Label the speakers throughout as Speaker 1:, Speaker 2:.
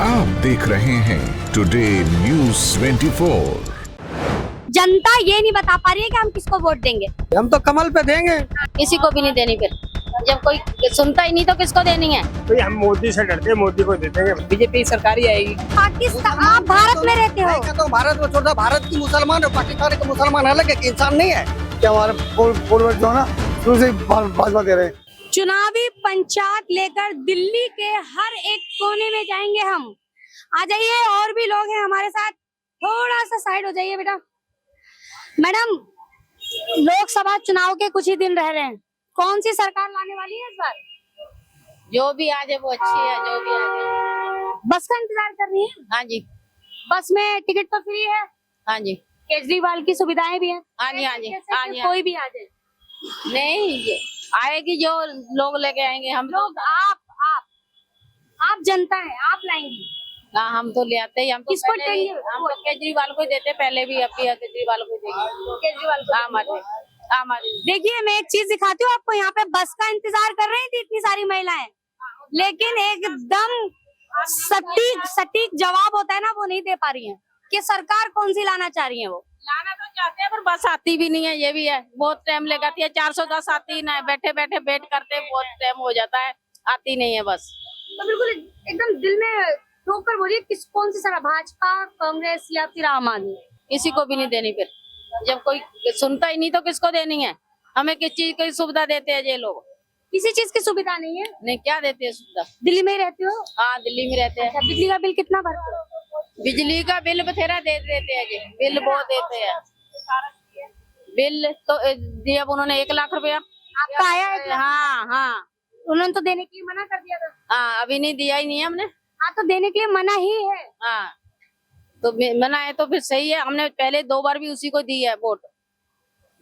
Speaker 1: आप देख रहे हैं टुडे न्यूज़ 24।
Speaker 2: जनता ये नहीं बता पा रही है कि हम किसको वोट देंगे।
Speaker 3: हम तो कमल पे देंगे।
Speaker 2: किसी को भी नहीं देनी, फिर जब कोई सुनता ही नहीं तो किसको देनी है।
Speaker 3: तो हम मोदी से डरते हैं, मोदी को दे देंगे।
Speaker 4: बीजेपी सरकार ही आएगी।
Speaker 2: पाकिस्तान, आप भारत में रहते हो।
Speaker 3: तो भारत को छोड़ दो, भारत की मुसलमान और पाकिस्तान के मुसलमान अलग है कि इंसान नहीं है क्या? हमारे पूर्वज जो है ना शुरू से भाजपा दे रहे हैं।
Speaker 2: चुनावी पंचायत लेकर दिल्ली के हर एक कोने में जाएंगे हम। आ जाइए, और भी लोग हैं हमारे साथ। थोड़ा सा साइड हो जाइए बेटा। मैडम, लोकसभा चुनाव के कुछ ही दिन रह रहे हैं, कौन सी सरकार लाने वाली है इस बार?
Speaker 5: जो भी आ जाए वो अच्छी है, जो भी आ जाए।
Speaker 2: बस का इंतजार कर रही है?
Speaker 5: हाँ जी,
Speaker 2: बस में टिकट तो फ्री है?
Speaker 5: हाँ जी,
Speaker 2: केजरीवाल की सुविधाएं भी हैं?
Speaker 5: हाँ जी, हाँ जी,
Speaker 2: कैसे
Speaker 5: हाँ जी।
Speaker 2: कोई भी आ जाए?
Speaker 5: नहीं, ये आएगी जो लोग लेके आएंगे। हम
Speaker 2: लोग आप जनता है, आप लाएंगी।
Speaker 5: हाँ, हम तो ले आते हैं। हम तो
Speaker 2: किसको
Speaker 5: पहले ही-
Speaker 2: देंगे?
Speaker 5: हम तो केजरीवाल को ही देते, पहले भी, अब भी केजरीवाल को ही देंगे।
Speaker 2: केजरीवाल को
Speaker 5: आम आदमी, आम आदमी।
Speaker 2: देखिए, मैं एक चीज दिखाती हूँ आपको। यहाँ पे बस का इंतजार कर रही थी इतनी सारी महिलाएं, लेकिन एकदम सटीक जवाब होता है ना, वो नहीं दे पा रही हैं कि सरकार कौन सी लाना चाह रही है। वो
Speaker 5: लाना तो चाहते हैं पर बस आती भी नहीं है, ये भी है। बहुत टाइम लगाती है, 410 आती ही ना है। बैठे बैठे वेट करते बहुत टाइम हो जाता है, आती नहीं है बस।
Speaker 2: तो बिल्कुल एकदम दिल में ठोक कर बोलिए, किस कौन सी सरकार, भाजपा, कांग्रेस या फिर आम आदमी?
Speaker 5: किसी को भी नहीं देनी। फिर जब कोई सुनता ही नहीं तो किसको देनी है? हमें किस चीज की सुविधा देते हैं ये लोग?
Speaker 2: किसी चीज की सुविधा नहीं है।
Speaker 5: नहीं, क्या देते हैं सुविधा?
Speaker 2: दिल्ली में ही रहते हो?
Speaker 5: हाँ, दिल्ली में रहते हैं।
Speaker 2: अच्छा, बिजली का बिल कितना भरते हो?
Speaker 5: बिजली का बिल बथेरा दे देते हैं जी, बिल बहुत देते हैं। बिल तो दिया उन्होंने 1 लाख रुपया।
Speaker 2: आपका आया है क्या?
Speaker 5: हाँ हाँ
Speaker 2: उन्होंने तो देने के लिए मना कर दिया था।
Speaker 5: हाँ, अभी नहीं दिया ही नहीं है हमने।
Speaker 2: हाँ, तो देने के लिए मना ही है।
Speaker 5: हाँ, तो मना है तो फिर सही है। हमने पहले 2 बार भी उसी को दी है वोट,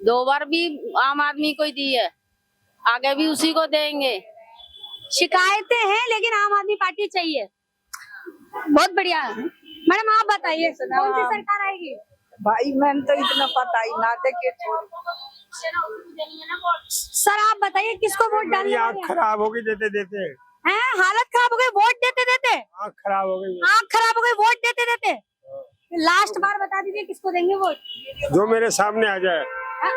Speaker 5: 2 बार भी आम आदमी को ही दी है, आगे भी उसी को देंगे।
Speaker 2: शिकायतें हैं लेकिन आम आदमी पार्टी चाहिए। बहुत बढ़िया। मैडम, आप बताइए कौन सी सरकार आएगी?
Speaker 4: भाई मैंने तो इतना पता ही ना देखे।
Speaker 2: सर, आप बताइए किसको वोट डालने
Speaker 3: आँख
Speaker 2: वाले हैं?
Speaker 3: खराब हो गई देते देते।
Speaker 2: हालत खराब हो गई वोट देते देते।
Speaker 3: आँख खराब हो गई।
Speaker 2: आँख खराब हो गई वोट देते देते। लास्ट बार बता दीजिए किसको देंगे वोट?
Speaker 3: जो मेरे सामने आ जाए।
Speaker 2: हाँ?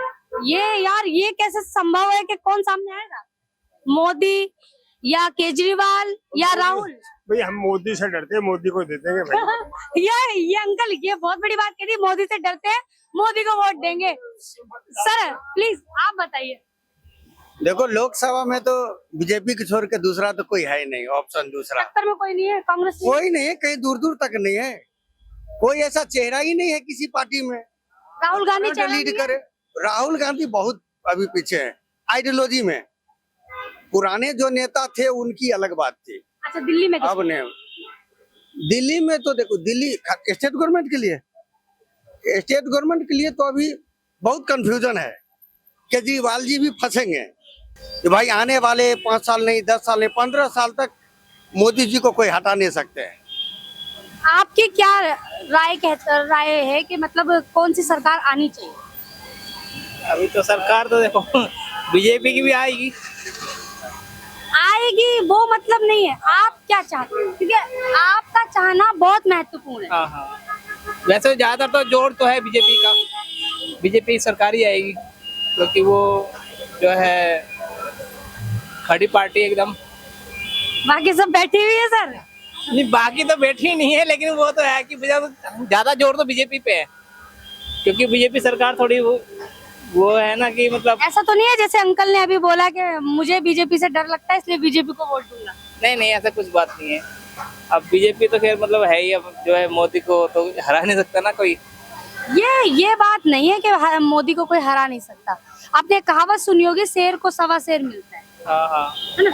Speaker 2: ये कैसे संभव है कि कौन सामने आएगा? मोदी या केजरीवाल या राहुल?
Speaker 3: भाई हम मोदी से डरते हैं, मोदी को दे देंगे भाई।
Speaker 2: ये अंकल, ये बहुत बड़ी बात कह दी। मोदी से डरते हैं, मोदी को वोट देंगे। सर प्लीज आप बताइए।
Speaker 6: देखो, लोकसभा में तो बीजेपी की छोड़ के दूसरा तो कोई है ही नहीं ऑप्शन। दूसरा
Speaker 2: टक्कर में कोई नहीं है, कांग्रेस नहीं है?
Speaker 6: कोई नहीं है, कहीं दूर दूर तक नहीं है। कोई ऐसा चेहरा ही नहीं है किसी पार्टी में
Speaker 2: राहुल गांधी चेहरा
Speaker 6: लीड
Speaker 2: नहीं है?
Speaker 6: करे। राहुल गांधी बहुत अभी पीछे है आइडियोलॉजी में। पुराने जो नेता थे उनकी अलग बात थी।
Speaker 2: अच्छा, दिल्ली में
Speaker 6: अब ने दिल्ली में तो देखो, दिल्ली स्टेट गवर्नमेंट के लिए तो अभी बहुत कंफ्यूजन है। केजरीवाल जी भी फंसेंगे कि भाई आने वाले 5 साल नहीं, 10 साल नहीं, 15 साल तक मोदी जी को कोई हटा नहीं सकते हैं।
Speaker 2: आपकी क्या राय है कि मतलब कौन सी सरकार आनी चाहिए?
Speaker 4: अभी तो सरकार तो देखो बीजेपी की भी आएगी।
Speaker 2: वो मतलब नहीं है, आप क्या चाहते हैं? क्योंकि आपका चाहना बहुत महत्वपूर्ण है।
Speaker 4: हाँ हाँ, वैसे ज्यादातर तो जोर तो है बीजेपी का। बीजेपी सरकार ही आएगी क्योंकि वो जो है खड़ी पार्टी एकदम।
Speaker 2: बाकी सब बैठी हुई है सर।
Speaker 4: नहीं, बाकी तो बैठी नहीं है, लेकिन वो तो है कि ज्यादा जोर तो बीजेपी पे है क्योंकि बीजेपी सरकार थोड़ी वो है ना कि मतलब।
Speaker 2: ऐसा तो नहीं है जैसे अंकल ने अभी बोला कि मुझे बीजेपी से डर लगता है इसलिए बीजेपी को वोट दूंगा?
Speaker 4: नहीं, ऐसा कुछ बात नहीं है। अब बीजेपी तो खैर मतलब है ही, अब जो है मोदी को तो हरा नहीं सकता ना कोई।
Speaker 2: ये बात नहीं है कि मोदी को कोई हरा नहीं सकता। आपने कहावत सुनी होगी, शेर को सवा शेर मिलता है।
Speaker 4: हाँ,
Speaker 2: है ना?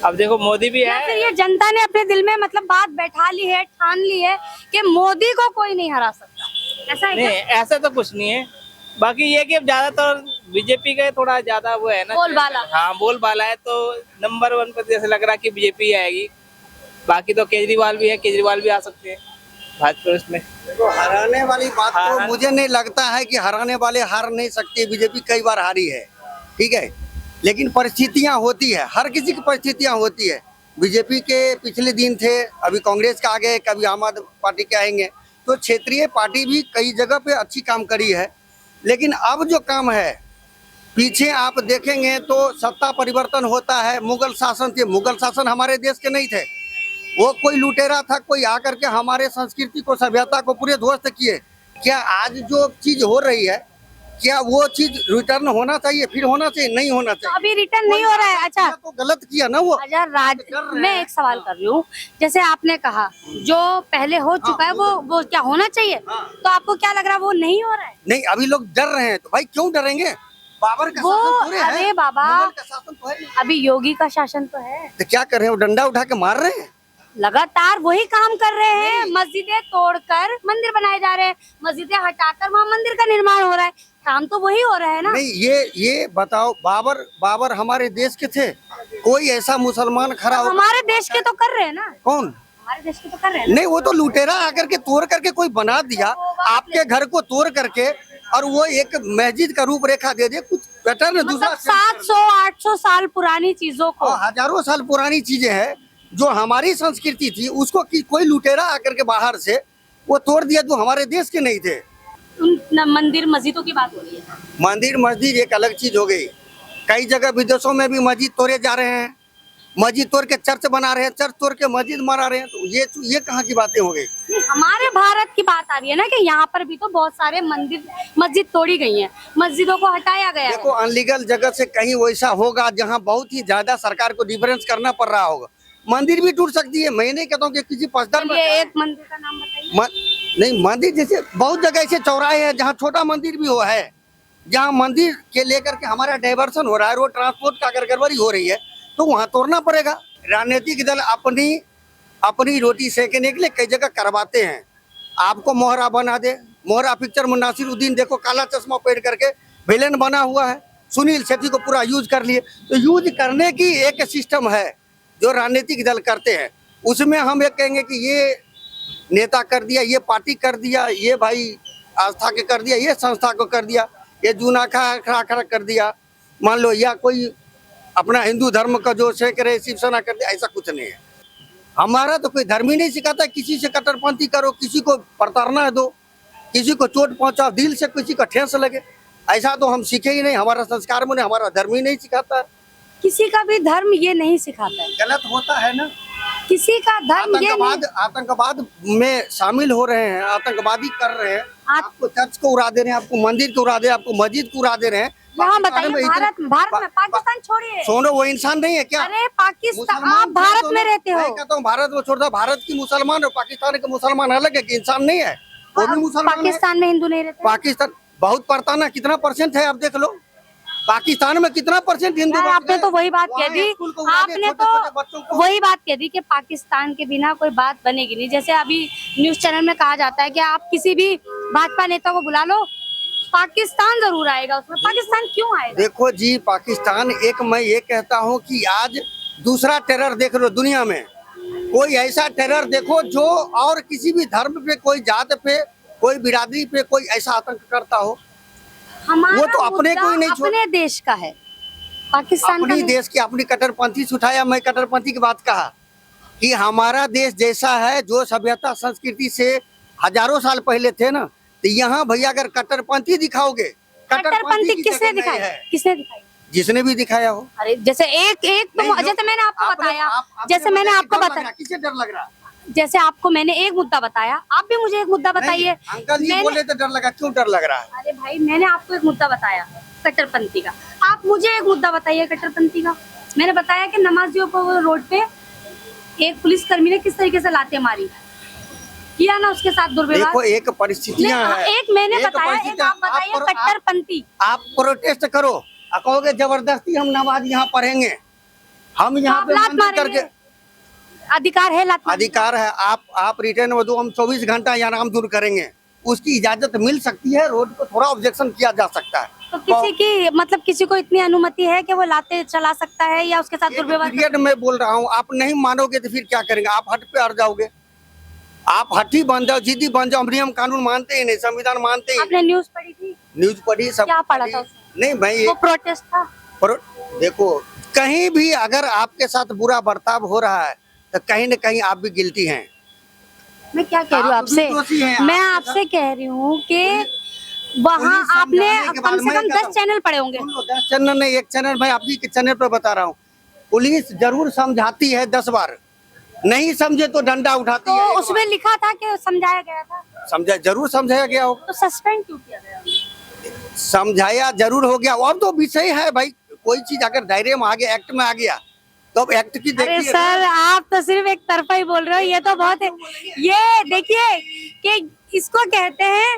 Speaker 4: अब देखो मोदी भी
Speaker 2: या
Speaker 4: है।
Speaker 2: फिर ये जनता ने अपने दिल में मतलब बात बैठा ली है, ठान ली है कि मोदी को कोई नहीं हरा सकता। ऐसा है
Speaker 4: नहीं,
Speaker 2: क्या?
Speaker 4: ऐसा तो कुछ नहीं है। बाकी ये कि अब ज्यादातर बीजेपी का थोड़ा ज्यादा वो है ना,
Speaker 2: बोलबाला।
Speaker 4: हाँ, बोलबाला है, तो नंबर 1 पर जैसे लग रहा है कि बीजेपी आएगी। बाकी तो केजरीवाल भी है, केजरीवाल भी आ सकते हैं भाजपा उसमें।
Speaker 6: तो हराने वाली बात तो
Speaker 4: हाँ।
Speaker 6: मुझे नहीं लगता है कि हराने वाले हार नहीं सकते। बीजेपी कई बार हारी है, ठीक है, लेकिन परिस्थितियां होती है, हर किसी की परिस्थितियां होती है। बीजेपी के पिछले दिन थे, अभी कांग्रेस के आ गए, कभी आम आदमी पार्टी के आएंगे। तो क्षेत्रीय पार्टी भी कई जगह पे अच्छी काम करी है, लेकिन अब जो काम है पीछे आप देखेंगे तो सत्ता परिवर्तन होता है। मुगल शासन थे, मुगल शासन हमारे देश के नहीं थे, वो कोई लुटेरा था, कोई आकर के हमारे संस्कृति को, सभ्यता को पूरे ध्वस्त किए। क्या आज जो चीज हो रही है, क्या वो चीज रिटर्न होना चाहिए? फिर होना चाहिए, नहीं होना चाहिए।
Speaker 2: अभी रिटर्न नहीं हो रहा है। अच्छा,
Speaker 6: तो गलत किया ना वो।
Speaker 2: अच्छा मैं एक सवाल कर रही हूँ, जैसे आपने कहा जो पहले हो चुका है वो क्या होना चाहिए, तो आपको क्या लग रहा है वो नहीं हो रहा है?
Speaker 6: नहीं, अभी लोग डर रहे हैं, तो भाई क्यों डरेंगे? बाबर का
Speaker 2: वो
Speaker 6: शासन पूरे है,
Speaker 2: अरे बाबा,
Speaker 6: मुगल का शासन तो है नहीं।
Speaker 2: अभी योगी का शासन तो है,
Speaker 6: तो क्या कर रहे हैं? वो डंडा उठा के मार रहे हैं।
Speaker 2: लगातार वही काम कर रहे हैं। मस्जिदें तोड़कर मंदिर बनाए जा रहे हैं, मस्जिदें हटाकर वहाँ मंदिर का निर्माण हो रहा है। काम तो वही हो रहा है ना।
Speaker 6: नहीं, ये बताओ, बाबर हमारे देश के थे? कोई ऐसा मुसलमान खड़ा हो?
Speaker 2: हमारे देश के तो कर रहे हैं ना।
Speaker 6: कौन?
Speaker 2: हमारे देश के तो कर रहे हैं ना।
Speaker 6: नहीं, वो तो लुटेरा आकर के तोड़ करके कोई बना दिया, आपके घर को तोड़ करके, और वो एक मस्जिद का रूप रेखा दे दे, कुछ पैटर्न दूसरा।
Speaker 2: मतलब 700-800 साल पुरानी चीजों को,
Speaker 6: हजारों साल पुरानी चीजें हैं जो हमारी संस्कृति थी, उसको कोई लुटेरा आकर के बाहर से वो तोड़ दिया, जो हमारे देश के नहीं थे।
Speaker 2: मंदिर मस्जिदों की बात हो रही है।
Speaker 6: मंदिर मस्जिद एक अलग चीज हो गई। कई जगह विदेशों में भी मस्जिद तोड़े जा रहे हैं, मस्जिद तोड़ के चर्च बना रहे हैं, चर्च तोड़ के मस्जिद बना रहे हैं। तो ये कहाँ की बातें हो गई?
Speaker 2: हमारे भारत की बात आ रही है ना, कि यहाँ पर भी तो बहुत सारे मस्जिद तोड़ी गई हैं, मस्जिदों को हटाया गया है।
Speaker 6: देखो, अनलीगल जगह से कहीं वैसा होगा जहाँ बहुत ही ज्यादा सरकार को डिफरेंस करना पड़ रहा होगा, मंदिर भी टूट सकती है। मैं नहीं कहता हूँ कि किसी पसदार में
Speaker 2: एक मंदिर का नाम बताइए।
Speaker 6: नहीं, मंदिर जैसे बहुत जगह ऐसे चौराहे हैं जहाँ छोटा मंदिर भी हो है, जहाँ मंदिर के लेकर के हमारा डाइवर्सन हो रहा है, रोड ट्रांसपोर्ट का अगर गड़बड़ी हो रही है तो वहाँ तोड़ना पड़ेगा। राजनीतिक दल अपनी रोटी सेकने के लिए कई जगह करवाते हैं। आपको मोहरा बना दे, मोहरा पिक्चर में नासिरुद्दीन देखो काला चश्मा पहन करके विलेन बना हुआ है, सुनील शेट्टी को पूरा यूज कर लिए। तो यूज करने की एक सिस्टम है जो राजनीतिक दल करते हैं। उसमें हम ये कहेंगे कि ये नेता कर दिया, ये पार्टी कर दिया, ये भाई आस्था के कर दिया, ये संस्था को कर दिया, ये जूना खड़ा कर दिया, मान लो, या कोई अपना हिंदू धर्म का जो शेख रहे शिवसेना कर दिया। ऐसा कुछ नहीं है। हमारा तो कोई धर्म ही नहीं सिखाता किसी से कट्टरपंथी करो, किसी को प्रताड़ना दो, किसी को चोट पहुंचाओ, दिल से किसी का ठेस लगे, ऐसा तो हम सीखे ही नहीं। हमारा संस्कार में हमारा धर्म ही नहीं सिखाता।
Speaker 2: किसी का भी धर्म ये नहीं सिखाता है।
Speaker 6: गलत होता है ना।
Speaker 2: किसी का धर्म ये नहीं।
Speaker 6: आतंकवाद में शामिल हो रहे हैं, आतंकवादी कर रहे हैं, आपको चर्च को उड़ा दे रहे हैं, आपको मंदिर को उड़ा दे रहे हैं, आपको मस्जिद को उड़ा दे रहे हैं।
Speaker 2: यहाँ बताइए, भारत में, पाकिस्तान छोड़िए।
Speaker 6: सोनो, वो इंसान नहीं है क्या?
Speaker 2: अरे पाकिस्तान, आप भारत में रहते हो।
Speaker 6: मैं कहता हूँ भारत में छोड़ दो, भारत की मुसलमान और पाकिस्तान के मुसलमान अलग है कि इंसान नहीं है? वो भी मुसलमान है।
Speaker 2: पाकिस्तान में हिंदू नहीं रहते।
Speaker 6: पाकिस्तान बहुत पड़ता ना, कितना परसेंट है आप देख लो, पाकिस्तान में कितना परसेंट हिंदू।
Speaker 2: आपने तो वही बात कह दी, आपने तो वही बात कह दी कि पाकिस्तान के बिना कोई बात बनेगी नहीं। जैसे अभी न्यूज चैनल में कहा जाता है कि आप किसी भी भाजपा नेता को बुला लो, पाकिस्तान जरूर आएगा उसमें। पाकिस्तान क्यों आएगा?
Speaker 6: देखो जी, पाकिस्तान एक, मैं ये कहता हूँ कि आज दूसरा टेरर देख लो दुनिया में, कोई ऐसा टेरर देखो जो और किसी भी धर्म पे, कोई जात पे, कोई बिरादरी पे कोई ऐसा आतंक करता हो।
Speaker 2: हमारा
Speaker 6: वो तो अपने को ही नहीं
Speaker 2: अपने देश का है, पाकिस्तान का
Speaker 6: अपनी देश की अपनी कट्टरपंथी से उठाया। मैं कट्टरपंथी की बात कहा कि हमारा देश जैसा है, जो सभ्यता संस्कृति से हजारों साल पहले थे ना, तो यहाँ भैया अगर कट्टरपंथी दिखाओगे,
Speaker 2: कट्टरपंथी किसने दिखाई? किसने दिखाई?
Speaker 6: जिसने भी दिखाया हो।
Speaker 2: अरे जैसे एक तो जैसे मैंने आपको बताया, जैसे मैंने आपको बताया,
Speaker 6: किसे डर लग रहा?
Speaker 2: जैसे आपको मैंने एक मुद्दा बताया, आप भी मुझे एक मुद्दा बताइए।
Speaker 6: अंकल जी बोले तो डर लगा, क्यों डर लग रहा है?
Speaker 2: अरे भाई, मैंने आपको एक मुद्दा बताया कट्टरपंथी का, आप मुझे एक मुद्दा बताइए कट्टरपंथी का। मैंने बताया कि नमाजियों को रोड पे एक पुलिसकर्मी ने किस तरीके से लाते मारी, किया ना उसके साथ दुर्व्यवहार।
Speaker 6: देखो, एक परिस्थितियां हैं।
Speaker 2: एक मैंने बताया, एक आप बताइए कट्टरपंथी।
Speaker 6: आप प्रोटेस्ट करो, कहोगे जबरदस्ती हम नमाज यहाँ पढ़ेंगे, हम यहाँ पे मंदिर करके,
Speaker 2: अधिकार है,
Speaker 6: अधिकार है। आप रिटर्न में दो, हम 24 घंटा यहाँ नाम दूर करेंगे, उसकी इजाजत मिल सकती है। रोड को थोड़ा ऑब्जेक्शन किया जा सकता है।
Speaker 2: तो किसी की, मतलब किसी को इतनी अनुमति है कि वो लाते चला सकता है या उसके साथ दुर्व्यवहार?
Speaker 6: पीरियड में बोल रहा हूँ, आप नहीं मानोगे तो फिर क्या करेंगे? आप हट पे अड़ जाओगे, आप हठी बन जाओ, जिद्दी बन जाओ। हम नियम कानून मानते ही नहीं, संविधान मानते ही।
Speaker 2: आपने न्यूज पढ़ी थी?
Speaker 6: न्यूज पढ़ी, सब
Speaker 2: क्या पढ़ा था?
Speaker 6: नहीं भाई,
Speaker 2: वो प्रोटेस्ट था।
Speaker 6: देखो, कहीं भी अगर आपके साथ बुरा बर्ताव हो रहा है तो कहीं न कहीं आप भी गिल्टी हैं।
Speaker 2: मैं क्या कह रही हूँ
Speaker 6: आप भी
Speaker 2: आपसे,
Speaker 6: दोषी हैं।
Speaker 2: मैं आपसे कह रही हूँ कि वहाँ
Speaker 6: पुलिस
Speaker 2: आपने
Speaker 6: समझाने के बाद
Speaker 2: कम से
Speaker 6: मैं
Speaker 2: कम
Speaker 6: कहता
Speaker 2: 10
Speaker 6: हूँ,
Speaker 2: चैनल पढ़े होंगे।
Speaker 6: 10 चैनल नहीं, एक चैनल मैं आपकी चैनल पर बता रहा हूँ। पुलिस जरूर समझाती है 10 बार, नहीं समझे तो डंडा उठाती
Speaker 2: तो
Speaker 6: है। एक
Speaker 2: उसमें लिखा था कि समझाया गया था,
Speaker 6: बार। समझा, जरूर समझाया गया हो,
Speaker 2: तो सस्पेंड क्यों किया गया?
Speaker 6: समझाया जरूर हो गया। और तो विषय है भाई, कोई चीज अगर दायरे में आ गया, एक्ट में आ गया, तो अब एक्ट की
Speaker 2: अरे
Speaker 6: देखिए।
Speaker 2: सर, आप तो सिर्फ एक तरफा ही बोल रहे हो, ये तो बहुत है। ये देखिए कि इसको कहते हैं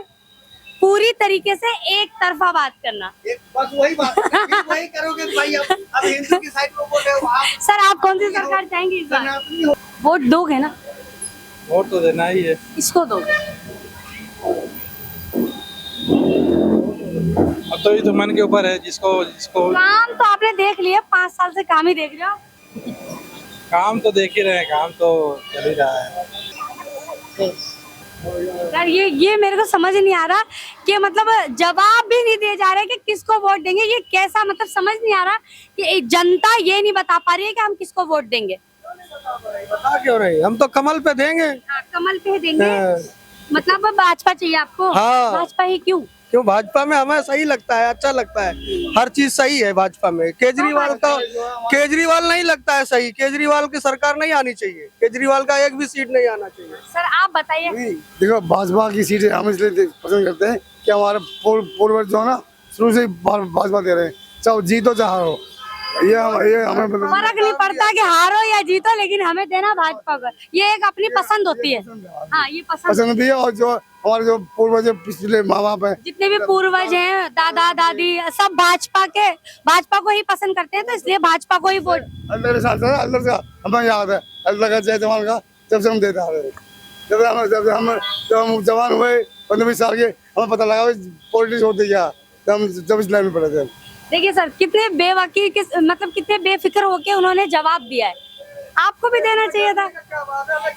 Speaker 2: पूरी तरीके से एक तरफा बात करना।
Speaker 6: बस वही बात, फिर वही करोगे भाई। अब हिंदू की साइड में बोल रहे हो आप,
Speaker 2: सर, आप कौन सी सरकार चाहेंगे इस बार?
Speaker 6: सनातनी हो।
Speaker 2: वोट दोगे ना?
Speaker 7: वोट तो देना ही है।
Speaker 2: इसको दोगे?
Speaker 7: अब तो ये तो मन के ऊपर है, जिसको जिसको
Speaker 2: काम तो आपने देख लिया, 5 साल से काम ही देख रहे हो।
Speaker 7: काम तो देख ही रहे हैं, काम तो चल ही रहा है।
Speaker 2: यार ये मेरे को समझ नहीं आ रहा कि मतलब जवाब भी नहीं दिए जा रहे कि किसको वोट देंगे। ये कैसा, मतलब समझ नहीं आ रहा कि जनता ये नहीं बता पा रही है कि हम किसको वोट देंगे।
Speaker 3: बता क्यों रही, हम तो कमल पे देंगे।
Speaker 2: हाँ, कमल पे देंगे। मतलब भाजपा चाहिए आपको?
Speaker 3: हाँ।
Speaker 2: भाजपा ही क्यों?
Speaker 3: क्यों, भाजपा में हमें सही लगता है, अच्छा लगता है, हर चीज सही है भाजपा में। केजरीवाल नहीं लगता है सही, केजरीवाल की सरकार नहीं आनी चाहिए, केजरीवाल का एक भी सीट नहीं आना चाहिए।
Speaker 2: सर आप बताइए।
Speaker 8: देखो, भाजपा की सीटें हम इसलिए पसंद करते हैं कि हमारे पूर्वज जो है ना, शुरू से ही भाजपा दे रहे हैं, चाहे जीतो चाहे हारो। ये हमें
Speaker 2: फर्क नहीं पड़ता कि हारो या जीतो, लेकिन हमें देना भाजपा को। ये एक अपनी पसंद होती है। हाँ, ये
Speaker 8: पसंद भी है। और जो हमारे जो पूर्वज पिछले माँ बाप है,
Speaker 2: जितने भी पूर्वज हैं, दादा दादी, सब भाजपा को ही पसंद करते हैं, तो इसलिए भाजपा को ही वोट।
Speaker 8: अल्लाह के साथ है, अल्लाह का हमें याद है, अल्लाह का जय जवान का जब से हम देते आ रहे हैं। जब हम जवान हुए 15-20 साल के, हमें पता लगा पॉलिटिक्स होती क्या, जब इस लाइन में पड़े थे।
Speaker 2: देखिए सर, कितने बेवकील, मतलब कितने बेफिक्र होके उन्होंने जवाब दिया है। आपको भी देना चाहिए था।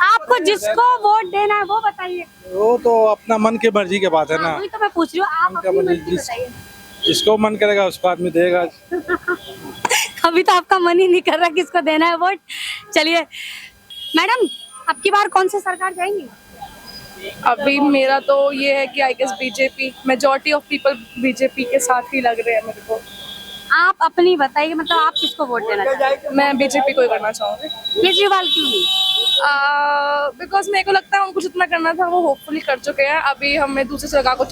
Speaker 2: आपको जिसको वोट देना है वो बताइए।
Speaker 7: वो तो अपना मन की मर्जी के बात है ना।
Speaker 2: वही तो मैं पूछ रही हूँ, आप अपनी मर्जी बताइए।
Speaker 7: जिसको मन करेगा उसको आदमी देगा।
Speaker 2: अभी तो आपका मन ही नहीं कर रहा किसको देना है वोट। चलिए मैडम, अब की बार कौन सी सरकार जाएंगी?
Speaker 9: अभी मेरा तो ये है कि I guess BJP, majority of people BJP के साथ ही लग रहे हैं मेरे को।
Speaker 2: आप अपनी बताइए, मतलब आप किसको वोट देना चाहते हैं?
Speaker 9: मैं बीजेपी को ही करना चाहूँगी।
Speaker 2: केजरीवाल क्यों नहीं?
Speaker 9: बिकॉज मेरे को लगता है उनको जितना करना था वो होपफुली कर चुके हैं। अभी हमें दूसरी जगह को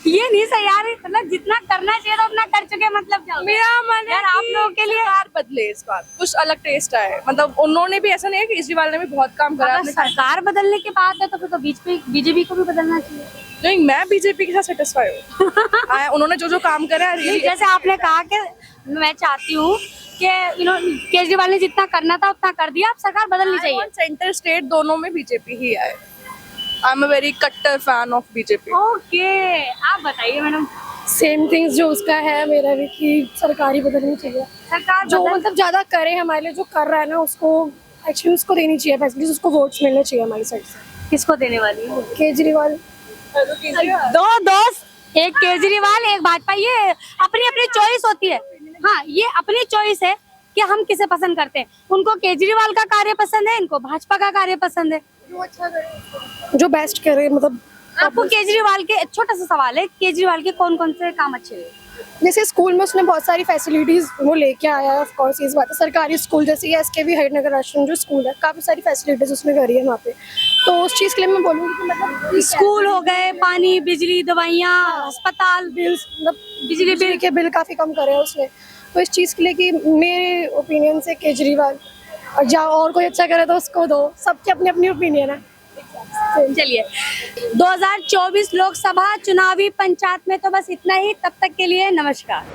Speaker 2: ये नहीं सही यार, मतलब जितना करना चाहिए था उतना कर चुके, मतलब क्या?
Speaker 9: मेरा मन है
Speaker 2: यार आप लोगों के लिए
Speaker 9: सरकार बदले, इस बार कुछ अलग टेस्ट आए। मतलब उन्होंने भी ऐसा नहीं है कि केजरीवाल ने भी बहुत काम करा।
Speaker 2: अगर सरकार बदलने की बात है तो फिर तो बीजेपी को भी बदलना चाहिए।
Speaker 9: नहीं, मैं बीजेपी के साथ सेटिस्फाई हूँ। उन्होंने जो जो काम करा है
Speaker 2: नहीं, जैसे आपने कहा कि मैं चाहती हूँ कि केजरीवाल ने जितना करना था उतना कर दिया, अब सरकार बदलनी चाहिए।
Speaker 9: सेंटर स्टेट दोनों में बीजेपी ही आए। आई एम अ वेरी कट्टर फैन ऑफ बीजेपी।
Speaker 2: ओके, आप बताइए मैडम।
Speaker 10: सेम थिंग्स जो उसका है मेरा भी, कि सरकार ही बदलनी चाहिए।
Speaker 2: सरकार
Speaker 10: जो मतलब ज्यादा करे हमारे लिए, जो कर रहा है ना, उसको एक्चुअली उसको देनी चाहिए फैसिलिटीज, उसको वोट्स मिलने चाहिए हमारी साइड से।
Speaker 2: किसको देने वाली है?
Speaker 10: केजरीवाल।
Speaker 2: दो दोस्त, एक केजरीवाल एक भाजपा, ये अपनी अपनी चॉइस होती है। हाँ, ये अपनी चॉइस है कि हम किसे पसंद करते हैं। उनको केजरीवाल का कार्य पसंद है, इनको भाजपा का कार्य पसंद है।
Speaker 10: जो बेस्ट करे, मतलब
Speaker 2: आपको केजरीवाल के, छोटा सा सवाल है, केजरीवाल के कौन कौन से काम अच्छे लगे?
Speaker 10: जैसे स्कूल में उसने बहुत सारी फैसिलिटीज वो लेके आया है। ऑफ कोर्स इस बात है, सरकारी स्कूल जैसे ये SKV हरिनगर आश्रम जो स्कूल है, काफी सारी फैसिलिटीज उसने करी है वहाँ पे। तो उस चीज के लिए मैं बोलूँगी कि मतलब
Speaker 2: स्कूल हो गए, पानी, बिजली, दवाइयाँ, अस्पताल,
Speaker 10: बिल्स, मतलब बिजली बिल के बिल काफी कम करे है उसने। तो इस चीज के लिए कि मेरे ओपिनियन से केजरीवाल, और जहाँ और कोई अच्छा करे तो उसको दो। सबकी अपनी अपनी ओपिनियन है।
Speaker 2: चलिए, 2024 लोकसभा चुनावी पंचायत में तो बस इतना ही। तब तक के लिए नमस्कार।